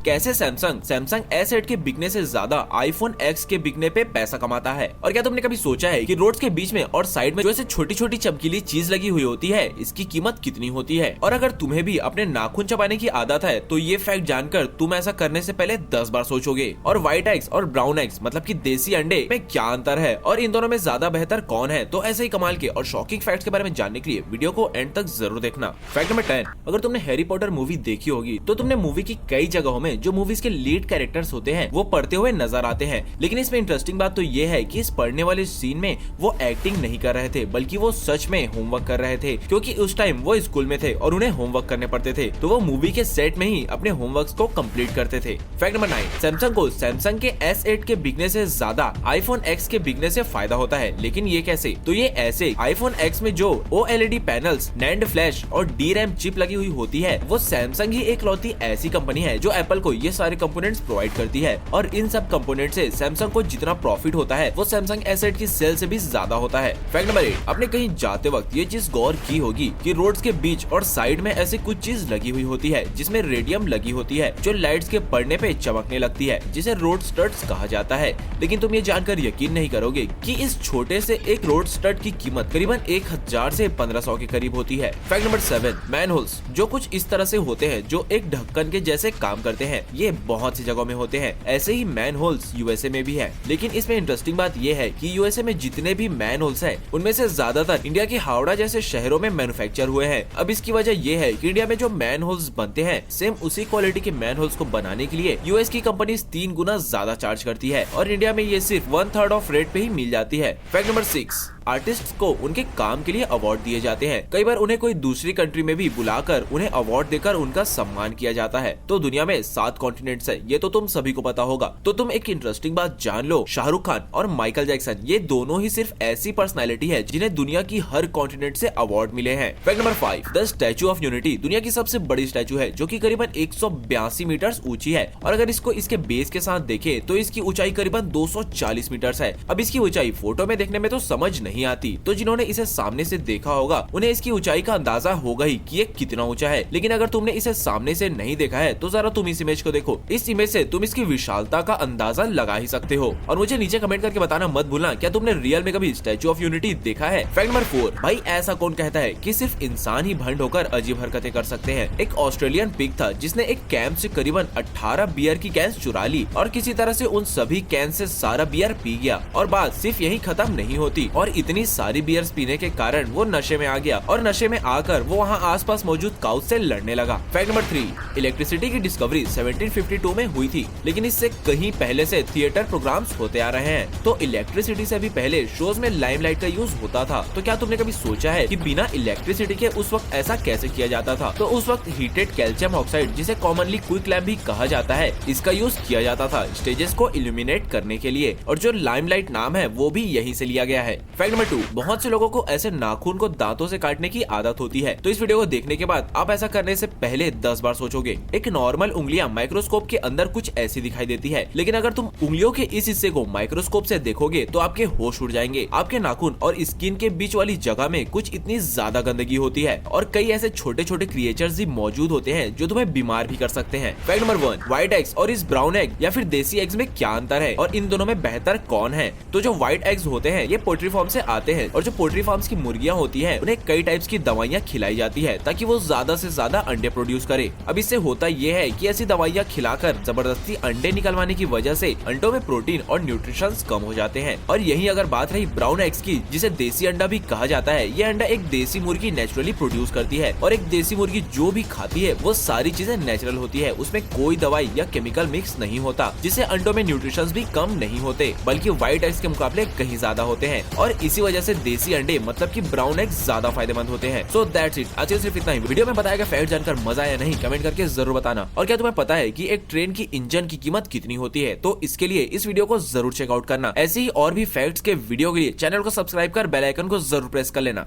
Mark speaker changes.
Speaker 1: कैसे Samsung S8 के बिकने से ज्यादा आईफोन X के बिकने पे पैसा कमाता है। और क्या तुमने कभी सोचा है कि रोड्स के बीच में और साइड में जो ऐसे छोटी छोटी चमकीली चीज लगी हुई होती है, इसकी कीमत कितनी होती है? और अगर तुम्हें भी अपने नाखून चबाने की आदत है तो ये फैक्ट जानकर तुम ऐसा करने से पहले 10 बार सोचोगे। और व्हाइट एग्स और ब्राउन एग्स मतलब कि देसी अंडे में क्या अंतर है और इन दोनों में ज्यादा बेहतर कौन है? तो ऐसे ही कमाल के और शॉकिंग फैक्ट्स के बारे में जानने के लिए वीडियो को एंड तक जरूर देखना। फैक्ट नंबर 10, अगर तुमने हैरी पॉटर मूवी देखी होगी तो तुमने मूवी की कई जगहों में जो मूवीज के लीड कैरेक्टर्स होते हैं वो पढ़ते हुए नजर आते हैं। लेकिन इसमें इंटरेस्टिंग बात तो ये है कि इस पढ़ने वाले सीन में वो एक्टिंग नहीं कर रहे थे, बल्कि वो सच में होमवर्क कर रहे थे, क्योंकि उस टाइम वो स्कूल में थे और उन्हें होमवर्क करने पड़ते थे, तो वो मूवी के सेट में ही अपने होमवर्क को कंप्लीट करते थे। फैक्ट नंबर 9, सैमसंग को सैमसंग के S8 के बिकने से ज्यादा आईफोन X के बिकने से फायदा होता है। लेकिन ये कैसे? तो ये ऐसे, आईफोन X में जो OLED पैनल्स, नैंड फ्लैश और DRAM चिप लगी हुई होती है, वो सैमसंग ही एकलौती ऐसी कंपनी है जो एप्पल को ये सारे कंपोनेंट्स प्रोवाइड करती है। और इन सब कंपोनेंट से सैमसंग को जितना प्रॉफिट होता है वो सैमसंग S8 की सेल से भी ज्यादा होता है। फैक्ट नंबर 8, आपने कहीं जाते वक्त ये चीज गौर की होगी कि रोड्स के बीच और साइड में ऐसी कुछ चीज लगी हुई होती है जिसमें रेडियम लगी होती है, जो लाइट्स के पड़ने पे चमकने लगती है, जिसे रोड स्टड्स कहा जाता है। लेकिन तुम ये जानकर यकीन नहीं करोगे कि इस छोटे से एक रोड स्टड की कीमत करीबन 1000 से 1500 के करीब होती है। फैक्ट नंबर 7, मैनहोल्स, जो कुछ इस तरह से होते हैं जो एक ढक्कन के जैसे काम करते हैं। ये बहुत सी जगहों में होते हैं। ऐसे ही मैनहोल्स यूएसए में भी है। लेकिन इसमें इंटरेस्टिंग बात ये है कि यूएसए में जितने भी मैनहोल्स हैं उनमें से ज्यादातर इंडिया की हावड़ा जैसे शहरों में मैन्युफैक्चर हुए हैं। अब इसकी वजह ये है कि इंडिया में जो मैनहोल्स बनते हैं सेम उसी क्वालिटी के मैनहोल्स को बनाने के लिए यूएस की कंपनी 3 गुना ज्यादा चार्ज करती है और इंडिया में ये सिर्फ 1/3 ऑफ रेट पे ही मिल जाती है। फैक्ट नंबर 6, आर्टिस्ट्स को उनके काम के लिए अवार्ड दिए जाते हैं। कई बार उन्हें कोई दूसरी कंट्री में भी बुलाकर उन्हें अवार्ड देकर उनका सम्मान किया जाता है। तो दुनिया में 7 कॉन्टिनेंट्स है, ये तो तुम सभी को पता होगा। तो तुम एक इंटरेस्टिंग बात जान लो, शाहरुख खान और माइकल जैक्सन ये दोनों ही सिर्फ ऐसी पर्सनैलिटी है जिन्हें दुनिया की हर कॉन्टिनेंट से अवार्ड मिले हैं। Fact number 5, the statue of unity दुनिया की सबसे बड़ी स्टैचू है जो की करीबन 182 मीटर ऊंची है। और अगर इसको इसके बेस के साथ देखे तो इसकी ऊंचाई करीबन 240 मीटर है। अब इसकी ऊंचाई फोटो में देखने में तो समझ नहीं आती, तो जिन्होंने इसे सामने से देखा होगा उन्हें इसकी ऊंचाई का अंदाजा होगा ही कि ये कितना ऊंचा है। लेकिन अगर तुमने इसे सामने से नहीं देखा है तो जरा तुम इस इमेज को देखो। इस इमेज से तुम इसकी विशालता का अंदाजा लगा ही सकते हो। और मुझे नीचे कमेंट करके बताना मत भूलना, क्या तुमने रियल में कभी स्टैचू ऑफ यूनिटी देखा है? फैक्ट नंबर 4, भाई ऐसा कौन कहता है कि सिर्फ इंसान ही भंड होकर अजीब हरकतें कर सकते हैं? एक ऑस्ट्रेलियन पिग था जिसने एक कैंप से करीबन 18 बियर की कैंस चुरा ली और किसी तरह से उन सभी कैन से सारा बियर पी गया। और बात सिर्फ यही खत्म नहीं होती, और इतनी सारी बियर पीने के कारण वो नशे में आ गया और नशे में आकर वो वहाँ आसपास मौजूद काउच से लड़ने लगा। फैक्ट नंबर 3, इलेक्ट्रिसिटी की डिस्कवरी 1752 में हुई थी, लेकिन इससे कहीं पहले से थिएटर प्रोग्राम्स होते आ रहे हैं। तो इलेक्ट्रिसिटी से भी पहले शोज में लाइमलाइट का यूज होता था। तो क्या तुमने कभी सोचा है कि बिना इलेक्ट्रिसिटी के उस वक्त ऐसा कैसे किया जाता था? तो उस वक्त हीटेड कैल्शियम ऑक्साइड, जिसे कॉमनली क्विक लैम्प भी कहा जाता है, इसका यूज किया जाता था स्टेजेस को इल्यूमिनेट करने के लिए। और जो लाइमलाइट नाम है वो भी यहीं से लिया गया है। फैक्ट नंबर 2, बहुत से लोगों को ऐसे नाखून को दांतों से काटने की आदत होती है। तो इस वीडियो को देखने के बाद आप ऐसा करने से पहले 10 बार सोचोगे। एक नॉर्मल उंगलियां माइक्रोस्कोप के अंदर कुछ ऐसी दिखाई देती है, लेकिन अगर तुम उंगलियों के इस हिस्से को माइक्रोस्कोप से देखोगे तो आपके होश उड़ जाएंगे। आपके नाखून और स्किन के बीच वाली जगह में कुछ इतनी ज्यादा गंदगी होती है और कई ऐसे छोटे छोटे क्रिएचर्स भी मौजूद होते हैं जो तुम्हें बीमार भी कर सकते हैं। फैक्ट नंबर 1, व्हाइट एग्स और इस ब्राउन एग या फिर देसी एग्स में क्या अंतर है और इन दोनों में बेहतर कौन है? तो जो व्हाइट एग्स होते हैं ये पोल्ट्री फार्म से आते हैं और जो पोल्ट्री फार्म्स की मुर्गियां होती है उन्हें कई टाइप्स की दवाइयां खिलाई जाती है ताकि वो ज्यादा से ज्यादा अंडे प्रोड्यूस करे। अब इससे होता ये है कि ऐसी दवाइयां खिलाकर जबरदस्ती अंडे निकलवाने की वजह से अंडों में प्रोटीन और न्यूट्रिशंस कम हो जाते हैं। और यही अगर बात रही ब्राउन एग्स की, जिसे देसी अंडा भी कहा जाता है, ये अंडा एक देसी मुर्गी नेचुरली प्रोड्यूस करती है और एक देसी मुर्गी जो भी खाती है वो सारी चीजें नेचुरल होती है, उसमें कोई दवाई या केमिकल मिक्स नहीं होता, जिससे अंडों में न्यूट्रिशंस भी कम नहीं होते बल्कि व्हाइट एग्स के मुकाबले कहीं ज्यादा होते हैं। और इसी वजह से देसी अंडे मतलब कि ब्राउन एग्स ज्यादा फायदेमंद होते हैं। सो दैट्स इट, आज सिर्फ इतना ही। वीडियो में बताया गया फैक्ट जानकर मजा आया नहीं, कमेंट करके जरूर बताना। और क्या तुम्हें पता है कि एक ट्रेन की इंजन की कीमत कितनी होती है? तो इसके लिए इस वीडियो को जरूर चेकआउट करना। ऐसे ही और भी फैक्ट्स के वीडियो के लिए चैनल को सब्सक्राइब कर बेल आइकन को जरूर प्रेस कर लेना।